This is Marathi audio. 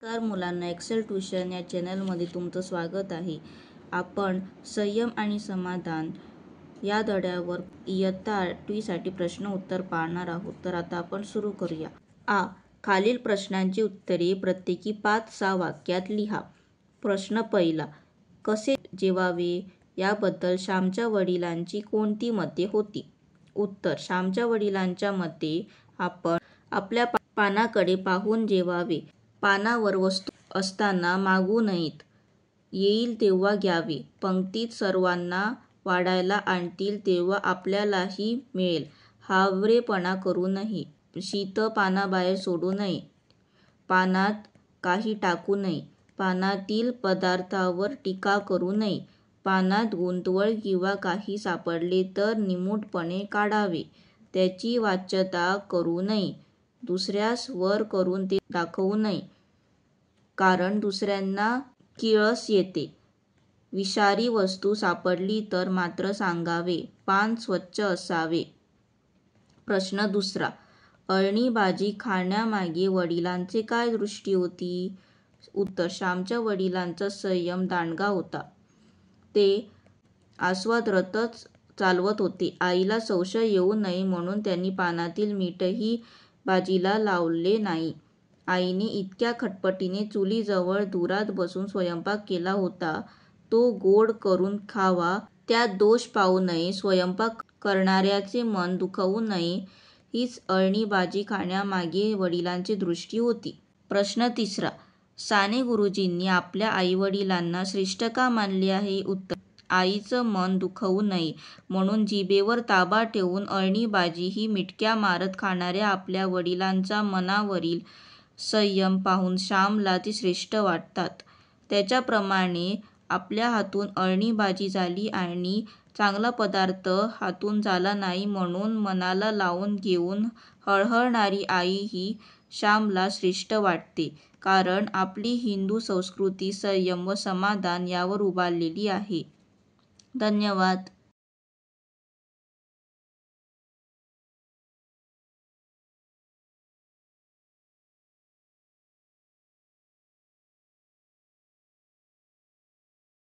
नमस्कार मुलांना, एक्सेल ट्यूशन या चॅनलमध्ये तुमचं स्वागत आहे. आपण संयम आणि समाधान या धड्यावर इयत्ता 8वी साठी प्रश्न उत्तर पाहणार आहोत. तर आता आपण सुरू करूया. खालील प्रश्नांची उत्तरे प्रत्येकी 5-6 वाक्यात लिहा. प्रश्न पहिला, कसे जेवावे याबद्दल श्यामच्या वडिलांची कोणती मते होती? उत्तर, श्यामच्या वडिलांच्या मते आपण आपल्या पानाकडे पाहून जेवावे. पानावर वस्तू असताना मागू नयेत. येईल तेव्हा घ्यावे. पंक्तीत सर्वांना वाढायला आणतील तेव्हा आपल्यालाही मिळेल. हावरेपणा करू नये. शीत पानाबाहेर सोडू नये. पानात काही टाकू नये. पानातील पदार्थावर टीका करू नये. पानात गुंतवळ किंवा काही सापडले तर निमूटपणे काढावे. त्याची वाच्यता करू नये. दुसऱ्यास वर करून ते दाखवू नये, कारण दुसऱ्यांना किळस येते. विषारी वस्तू सापडली तर मात्र सांगावे. पान स्वच्छ असावे. प्रश्न दुसरा, अळणी भाजी खाण्यामागे वडिलांची काय दृष्टी होती? उत्तर, श्यामच्या वडिलांचा संयम दांडगा होता. ते आस्वादरथच चालवत होते. आईला संशय येऊ नये म्हणून त्यांनी पानातील मीठही भाजीला लावले नाही. आईने इतक्या खटपटीने चुलीजवळ धुरात बसून स्वयंपाक केला होता. तो गोड करून खावा, त्यात दोष पाहू नये, स्वयंपाक करणाऱ्याचे मन दुखवू नये, हीच अळणी भाजी खाण्यामागे वडिलांची दृष्टी होती. प्रश्न तिसरा, साने गुरुजींनी आपल्या आईवडिलांना श्रेष्ठ का मानले आहे? उत्तर, आईचं मन दुखवू नये म्हणून जिभेवर ताबा ठेवून अळणी भाजी ही मिटक्या मारत खाणाऱ्या आपल्या वडिलांचा मनावरील संयम पाहून श्यामला ती श्रेष्ठ वाटतात. त्याच्याप्रमाणे आपल्या हातून अळणी भाजी झाली आणि चांगला पदार्थ हातून झाला नाही म्हणून मनाला लावून घेऊन हळहळणारी आई ही श्यामला श्रेष्ठ वाटते, कारण आपली हिंदू संस्कृती संयम व समाधान यावर उभारलेली आहे. धन्यवाद.